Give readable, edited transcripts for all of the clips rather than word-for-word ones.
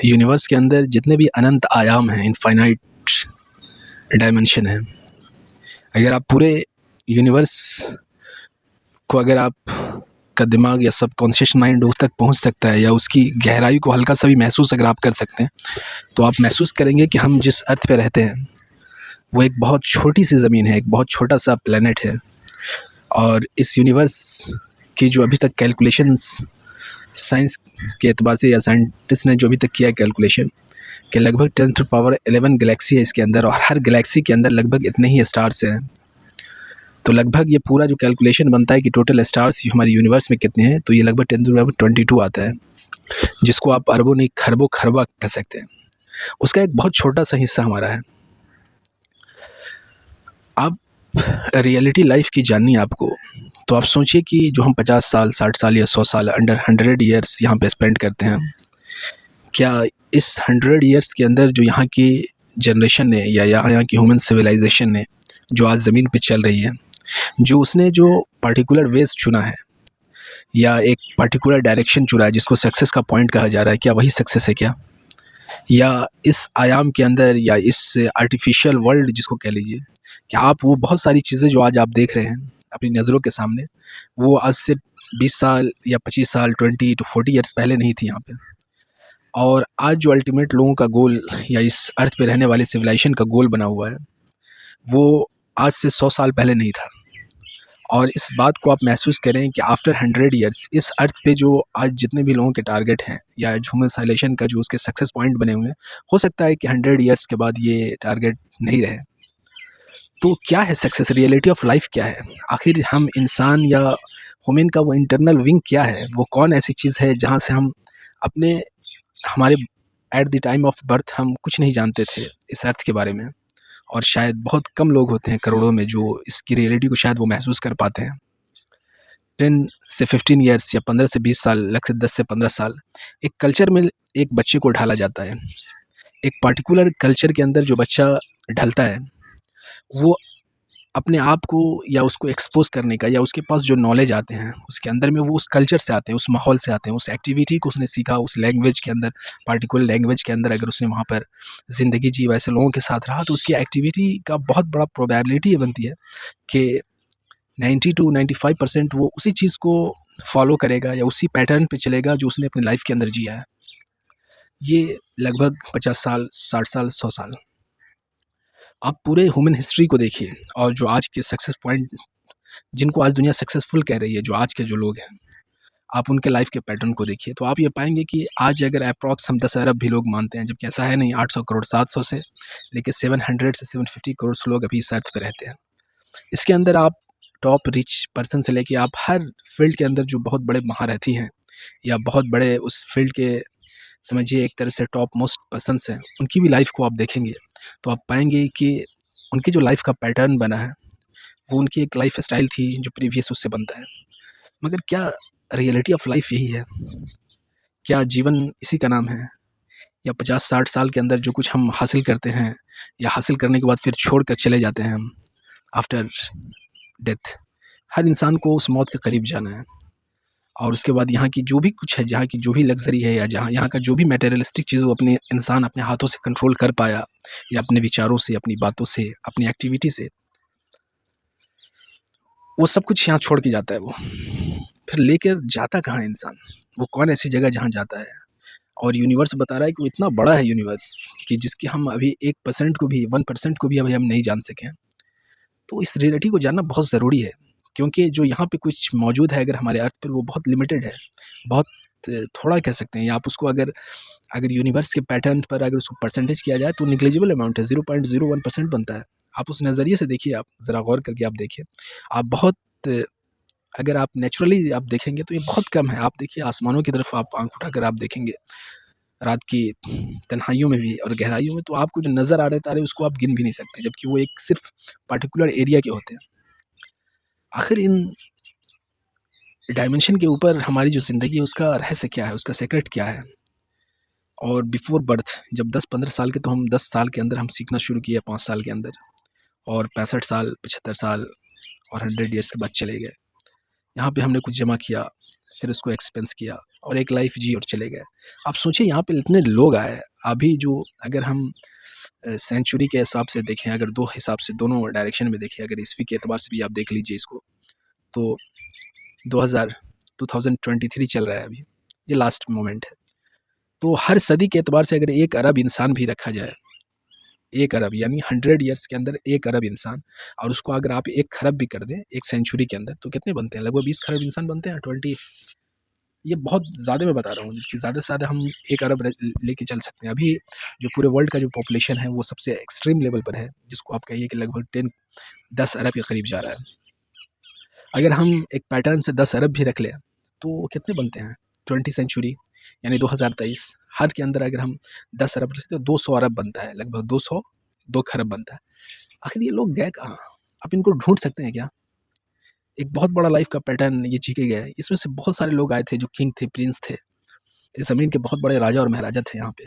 Universe के अंदर जितने भी अनंत आयाम हैं, इनफाइनाइट डायमेंशन हैं, अगर आप पूरे यूनिवर्स को, अगर आप का दिमाग या सबकॉन्शियस माइंड उस तक पहुंच सकता है या उसकी गहराई को हल्का सा भी महसूस अगर आप कर सकते हैं, तो आप महसूस करेंगे कि हम जिस अर्थ पे रहते हैं वो एक बहुत छोटी सी ज़मीन है, एक बहुत छोटा सा प्लेनेट है। और इस यूनिवर्स की जो अभी तक कैलकुलेशंस साइंस के एतबार से या साइंटिस्ट ने जो अभी तक किया है कैलकुलेशन, कि लगभग 10⁻11 गैलेक्सी है इसके अंदर, और हर गैलेक्सी के अंदर लगभग इतने ही स्टार्स हैं। तो लगभग ये पूरा जो कैलकुलेशन बनता है कि टोटल स्टार्स हमारे यूनिवर्स में कितने हैं, तो ये लगभग 10⁻22 आता है, जिसको आप अरबों नहीं खरबों खरबा कह सकते हैं। उसका एक बहुत छोटा सा हिस्सा हमारा है। आप रियलिटी लाइफ की जाननी है आपको, तो आप सोचिए कि जो हम 50 साल 60 साल या 100 साल अंडर 100 ईयर्स यहाँ पे स्पेंड करते हैं, क्या इस 100 ईयर्स के अंदर जो यहाँ की जनरेशन ने या यहाँ की ह्यूमन सिविलाइजेशन ने जो आज ज़मीन पे चल रही है, जो उसने जो पार्टिकुलर वेज चुना है या एक पार्टिकुलर डायरेक्शन चुना है जिसको सक्सेस का पॉइंट कहा जा रहा है, क्या वही सक्सेस है क्या? या इस आयाम के अंदर या इस आर्टिफिशियल वर्ल्ड जिसको कह लीजिए, कि आप वो बहुत सारी चीज़ें जो आज आप देख रहे हैं अपनी नज़रों के सामने, वो आज से 20 साल या 25 साल 20 to 40 ईयर्स पहले नहीं थी यहाँ पे। और आज जो अल्टीमेट लोगों का गोल या इस अर्थ पे रहने वाले सिविलाइजेशन का गोल बना हुआ है, वो आज से 100 साल पहले नहीं था। और इस बात को आप महसूस करें कि आफ्टर 100 ईयर्स इस अर्थ पे जो आज जितने भी लोगों के टारगेट हैं या ह्यूमन सिविलाइजेशन का जो उसके सक्सेस पॉइंट बने हुए हैं, हो सकता है कि 100 ईयर्स के बाद ये टारगेट नहीं रहे। तो क्या है सक्सेस? रियलिटी ऑफ लाइफ क्या है? आखिर हम इंसान या ह्यूमन का वो इंटरनल विंग क्या है? वो कौन ऐसी चीज़ है जहाँ से हम अपने हमारे at the time of birth हम कुछ नहीं जानते थे इस अर्थ के बारे में, और शायद बहुत कम लोग होते हैं करोड़ों में जो इसकी रियलिटी को शायद वो महसूस कर पाते हैं। 10 से 15 ईयर्स या 15 से 20 साल, लग से 10 से 15 साल एक कल्चर में एक बच्चे को ढाला जाता है। एक पार्टिकुलर कल्चर के अंदर जो बच्चा ढलता है, वो अपने आप को या उसको एक्सपोज़ करने का या उसके पास जो नॉलेज आते हैं उसके अंदर में, वो उस कल्चर से आते हैं, उस माहौल से आते हैं, उस एक्टिविटी को उसने सीखा, उस लैंग्वेज के अंदर, पार्टिकुलर लैंग्वेज के अंदर अगर उसने वहाँ पर ज़िंदगी जी, वैसे लोगों के साथ रहा, तो उसकी एक्टिविटी का बहुत बड़ा प्रोबेबिलिटी ये बनती है कि 90 to 95% वो उसी चीज़ को फॉलो करेगा या उसी पैटर्न पे चलेगा जो उसने अपनी लाइफ के अंदर जिया है। ये लगभग 50 साल 60 साल 100 साल। आप पूरे ह्यूमन हिस्ट्री को देखिए, और जो आज के सक्सेस पॉइंट जिनको आज दुनिया सक्सेसफुल कह रही है, जो आज के जो लोग हैं, आप उनके लाइफ के पैटर्न को देखिए, तो आप ये पाएंगे कि आज अगर अप्रॉक्स हम 10 अरब भी लोग मानते हैं, जबकि ऐसा है नहीं, 800 करोड़ 700 से लेके 700 से 750 करोड़ लोग अभी इस अर्थ पे रहते हैं। इसके अंदर आप टॉप रिच पर्सन से लेके आप हर फील्ड के अंदर जो बहुत बड़े महारथी हैं या बहुत बड़े उस फील्ड के, समझिए एक तरह से टॉप मोस्ट पर्सन्स हैं, उनकी भी लाइफ को आप देखेंगे तो आप पाएंगे कि उनकी जो लाइफ का पैटर्न बना है, वो उनकी एक लाइफ स्टाइल थी जो प्रीवियस उससे बनता है। मगर क्या रियलिटी ऑफ लाइफ यही है? क्या जीवन इसी का नाम है? या 50-60 साल के अंदर जो कुछ हम हासिल करते हैं या हासिल करने के बाद फिर छोड़ कर चले जाते हैं हम आफ्टर डेथ, हर इंसान को उस मौत के करीब जाना है, और उसके बाद यहाँ की जो भी कुछ है, जहाँ की जो भी लग्जरी है या जहाँ यहाँ का जो भी मटेरियलिस्टिक चीज़ वो अपने इंसान अपने हाथों से कंट्रोल कर पाया, या अपने विचारों से, अपनी बातों से, अपनी एक्टिविटी से, वो सब कुछ यहाँ छोड़ के जाता है। वो फिर लेकर जाता कहाँ है इंसान? वो कौन ऐसी जगह जहाँ जाता है? और यूनिवर्स बता रहा है कि वो इतना बड़ा है यूनिवर्स, कि जिसकी हम अभी 1% को भी 1% को भी अभी हम नहीं जान सके हैं। तो इस रियलिटी को जानना बहुत ज़रूरी है, क्योंकि जो यहाँ पे कुछ मौजूद है अगर हमारे अर्थ पर, वो बहुत लिमिटेड है, बहुत थोड़ा कह सकते हैं, या आप उसको अगर अगर यूनिवर्स के पैटर्न पर अगर उसको परसेंटेज किया जाए तो निग्लिजिबल अमाउंट है, 0.01% बनता है। आप उस नज़रिए से देखिए, आप ज़रा गौर करके आप देखिए, आप बहुत अगर आप नेचुरली आप देखेंगे तो ये बहुत कम है। आप देखिए आसमानों की तरफ आप आँख उठाकर आप देखेंगे, रात की तन्हाइयों में भी और गहराइयों में, तो आपको जो नज़र आ रहे तारे उसको आप गिन भी नहीं सकते, जबकि वो एक सिर्फ पार्टिकुलर एरिया के होते हैं। आखिर इन डायमेंशन के ऊपर हमारी जो ज़िंदगी है उसका रहस्य क्या है, उसका सीक्रेट क्या है? और बिफोर बर्थ जब 10-15 साल के, तो हम 10 साल के अंदर हम सीखना शुरू किए, 5 साल के अंदर, और 65 साल 75 साल और 100 ईयर्स के बाद चले गए। यहाँ पे हमने कुछ जमा किया, फिर उसको एक्सपेंस किया और एक लाइफ जी और चले गए। आप सोचिए यहाँ पे इतने लोग आए, अभी जो अगर हम सेंचुरी के हिसाब से देखें, अगर दो हिसाब से दोनों डायरेक्शन में देखें, अगर ईस्वी के एतबार से भी आप देख लीजिए इसको, तो 2000 2023 चल रहा है अभी, ये लास्ट मोमेंट है। तो हर सदी के एतबार से अगर 1 अरब इंसान भी रखा जाए, 1 अरब यानी 100 ईयर्स के अंदर 1 अरब इंसान, और उसको अगर आप 1 खरब भी कर दें एक सेंचुरी के अंदर, तो कितने बनते हैं? लगभग 20 खरब इंसान बनते हैं, 20। ये बहुत ज़्यादा मैं बता रहा हूँ, कि ज़्यादा से ज़्यादा हम 1 अरब लेके चल सकते हैं। अभी जो पूरे वर्ल्ड का जो पॉपुलेशन है वो सबसे एक्सट्रीम लेवल पर है, जिसको आप कहिए कि लगभग 10 अरब के करीब जा रहा है। अगर हम एक पैटर्न से 10 अरब भी रख लें तो कितने बनते हैं? 20 सेंचुरी यानी 2023, हर के अंदर अगर हम 10 अरब रखते हैं तो 200 अरब बनता है, लगभग 2 खरब बनता है। आखिर ये लोग गए कहाँ? आप इनको ढूंढ सकते हैं क्या? एक बहुत बड़ा लाइफ का पैटर्न ये जी के गया है। इसमें से बहुत सारे लोग आए थे जो किंग थे, प्रिंस थे, इस ज़मीन के बहुत बड़े राजा और महाराजा थे यहाँ पे।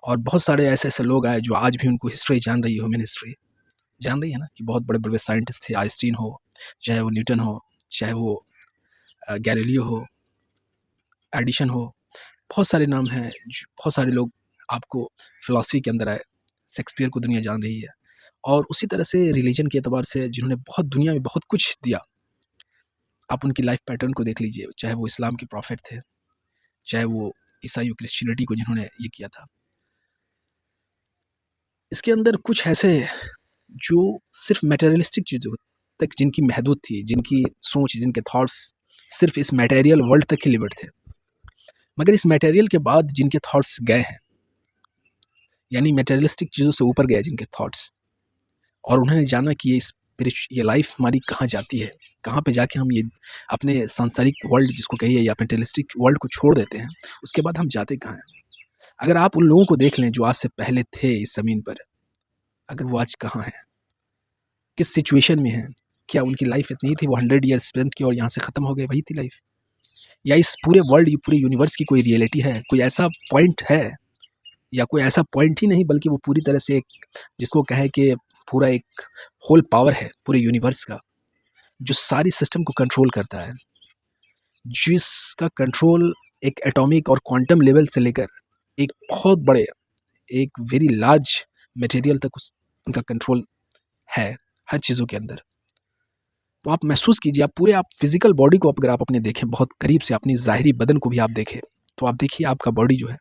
और बहुत सारे ऐसे-ऐसे लोग आए जो आज भी उनको हिस्ट्री जान रही है, ह्यूमन हिस्ट्री जान रही है ना, कि बहुत बड़े-बड़े साइंटिस्ट थे, आइंस्टीन हो, चाहे वो न्यूटन हो, चाहे वो गैलीलियो हो, एडिशन हो, बहुत सारे नाम हैं, बहुत सारे लोग आपको फिलॉसफी के अंदर आए, शेक्सपियर को दुनिया जान रही है। और उसी तरह से रिलीजन के एतबार से जिन्होंने बहुत दुनिया में बहुत कुछ दिया, आप उनकी लाइफ पैटर्न को देख लीजिए, चाहे वो इस्लाम के प्रॉफिट थे, चाहे वो ईसाई क्रिश्चियनिटी को जिन्होंने ये किया था। इसके अंदर कुछ ऐसे जो सिर्फ मटेरियलिस्टिक चीज़ों तक जिनकी महदूद थी, जिनकी सोच, जिनके थॉट्स सिर्फ इस मटेरियल वर्ल्ड तक ही लिमिट थे, मगर इस मटेरियल के बाद जिनके थॉट्स गए हैं, यानी मटेरियलिस्टिक चीज़ों से ऊपर गए जिनके थॉट्स, और उन्होंने जाना कि ये लाइफ हमारी कहाँ जाती है, कहाँ पे जाके हम ये अपने सांसारिक वर्ल्ड जिसको कहिए या मटेरियलिस्टिक वर्ल्ड को छोड़ देते हैं, उसके बाद हम जाते कहाँ हैं। अगर आप उन लोगों को देख लें जो आज से पहले थे इस ज़मीन पर, अगर वो आज कहाँ हैं, किस सिचुएशन में हैं, क्या उनकी लाइफ इतनी थी, वो 100 ईयर्स स्पेंड की और यहाँ से ख़त्म हो गए, वही थी लाइफ? या इस पूरे वर्ल्ड, ये पूरे यूनिवर्स की कोई रियलिटी है, कोई ऐसा पॉइंट है, या कोई ऐसा पॉइंट ही नहीं बल्कि वो पूरी तरह से एक, जिसको कहें कि पूरा एक होल पावर है पूरे यूनिवर्स का, जो सारी सिस्टम को कंट्रोल करता है, जिसका कंट्रोल एक एटॉमिक और क्वांटम लेवल से लेकर एक बहुत बड़े, एक वेरी लार्ज मटेरियल तक उनका कंट्रोल है हर चीज़ों के अंदर। तो आप महसूस कीजिए, आप फिजिकल बॉडी को अगर आप अपने देखें बहुत करीब से, अपनी ज़ाहिरी बदन को भी आप देखें, तो आप देखिए आपका बॉडी जो है,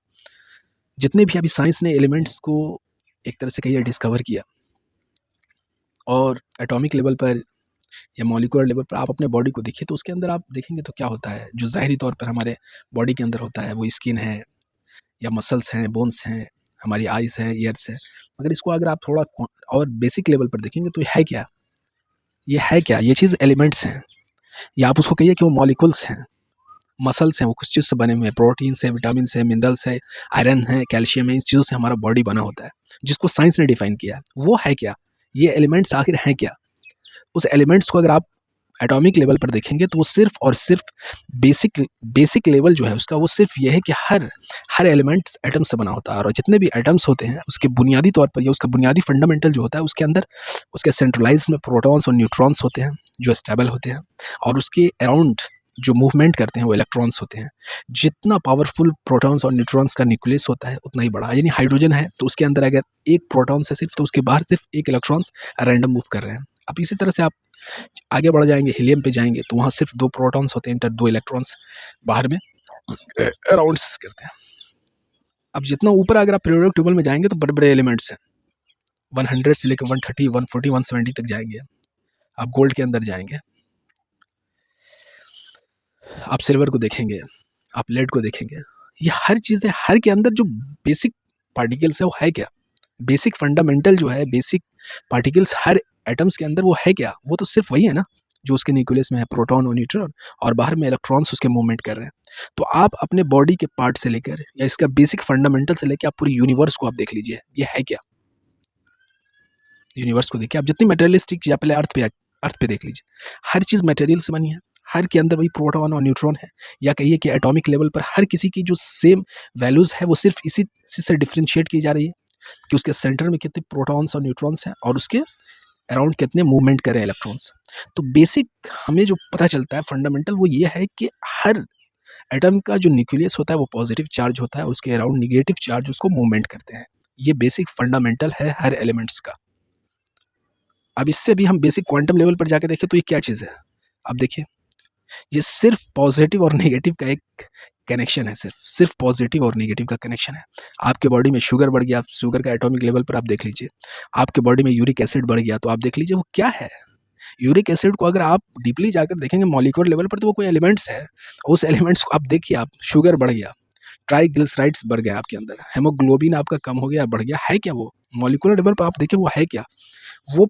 जितने भी अभी साइंस ने एलिमेंट्स को एक तरह से कहिए डिस्कवर किया, और एटॉमिक लेवल पर या मॉलिक्यूलर लेवल पर आप अपने बॉडी को देखिए, तो उसके अंदर आप देखेंगे तो क्या होता है, जो ज़ाहिरी तौर पर हमारे बॉडी के अंदर होता है, वो स्किन है या मसल्स हैं, बोन्स हैं, हमारी आइज़ हैं, ईयर्स हैं। मगर इसको अगर आप थोड़ा और बेसिक लेवल पर देखेंगे तो ये है क्या? ये है क्या? ये चीज़ एलिमेंट्स हैं, या आप उसको कहिए कि वो मॉलिक्यूल्स हैं, मसल्स हैं, वो कुछ चीज़ से बने हुए हैं, प्रोटीन्स है, विटामिन्स है, मिनरल्स है, आयरन है, कैल्शियम है, इन चीज़ों से हमारा बॉडी बना होता है, जिसको साइंस ने डिफाइन किया है। वो है क्या? ये एलिमेंट्स आखिर हैं क्या? उस एलिमेंट्स को अगर आप एटॉमिक लेवल पर देखेंगे तो वो सिर्फ और सिर्फ बेसिक लेवल जो है उसका, वो सिर्फ ये है कि हर एलिमेंट एटम से बना होता है, और जितने भी एटम्स होते हैं उसके बुनियादी तौर पर या उसका बुनियादी फंडामेंटल जो होता है, उसके अंदर उसके सेंट्रलाइज में प्रोटॉन्स और न्यूट्रॉन्स होते हैं जो स्टेबल होते हैं, और उसके अराउंड जो मूवमेंट करते हैं वो इलेक्ट्रॉन्स होते हैं। जितना पावरफुल प्रोटॉन्स और न्यूट्रॉन्स का न्यूक्लियस होता है उतना ही बड़ा, यानी हाइड्रोजन है तो उसके अंदर अगर एक प्रोटॉन है सिर्फ, तो उसके बाहर सिर्फ एक इलेक्ट्रॉन्स रैंडम मूव कर रहे हैं। अब इसी तरह से आप आगे बढ़ जाएंगे, हीलियम पे जाएंगे तो वहाँ सिर्फ 2 प्रोटॉन्स होते हैं, इंटर 2 इलेक्ट्रॉन्स बाहर में अराउंड्स करते हैं। अब जितना ऊपर अगर आप पीरियोडिक टेबल में जाएंगे तो बड़े बड़े एलिमेंट्स हैं, 100 से लेकर 130, 140, 170 तक जाएंगे। आप गोल्ड के अंदर जाएंगे, आप सिल्वर को देखेंगे, आप लेड को देखेंगे, ये हर चीज़ है, हर के अंदर जो बेसिक पार्टिकल्स है वो है क्या, बेसिक फंडामेंटल जो है, बेसिक पार्टिकल्स हर एटम्स के अंदर वो है क्या, वो तो सिर्फ वही है ना जो उसके न्यूक्लियस में है, प्रोटॉन और न्यूट्रॉन, और बाहर में इलेक्ट्रॉन्स उसके मूवमेंट कर रहे हैं। तो आप अपने बॉडी के पार्ट से लेकर या इसका बेसिक फंडामेंटल से लेकर आप पूरी यूनिवर्स को आप देख लीजिए, ये है क्या। यूनिवर्स को देखिए आप, जितनी मटेरियलिस्टिक या पहले अर्थ पे देख लीजिए, हर चीज़ मटेरियल से बनी है, हर के अंदर वही प्रोटॉन और न्यूट्रॉन है, या कहिए कि एटॉमिक लेवल पर हर किसी की जो सेम वैल्यूज़ है वो सिर्फ इसी से डिफ्रेंशिएट की जा रही है कि उसके सेंटर में कितने प्रोटॉन्स और न्यूट्रॉन्स हैं, और उसके अराउंड कितने मूवमेंट करें इलेक्ट्रॉन्स। तो बेसिक हमें जो पता चलता है फंडामेंटल वो ये है कि हर एटम का जो न्यूक्लियस होता है वो पॉजिटिव चार्ज होता है, उसके अराउंड निगेटिव चार्ज उसको मूवमेंट करते हैं। ये बेसिक फंडामेंटल है हर एलिमेंट्स का। अब इससे भी हम बेसिक क्वांटम लेवल पर जाके देखें तो ये क्या चीज़ है। अब देखिए, ये सिर्फ पॉजिटिव और नेगेटिव का एक कनेक्शन है, सिर्फ पॉजिटिव और नेगेटिव का कनेक्शन है। आपके बॉडी में शुगर बढ़ गया, आप शुगर का एटॉमिक लेवल पर आप देख लीजिए। आपके बॉडी में यूरिक एसिड बढ़ गया तो आप देख लीजिए वो क्या है। यूरिक एसिड को अगर आप डीपली जाकर देखेंगे मॉलिक्यूलर लेवल पर तो वो कोई एलिमेंट्स है। उस एलिमेंट्स को आप देखिए, आप शुगर बढ़ गया, ट्राइग्लिसराइड्स बढ़ गया आपके अंदर, हेमोग्लोबिन आपका कम हो गया, बढ़ गया, है क्या वो? मॉलिक्यूलर लेवल पर आप देखिए वो है क्या? वो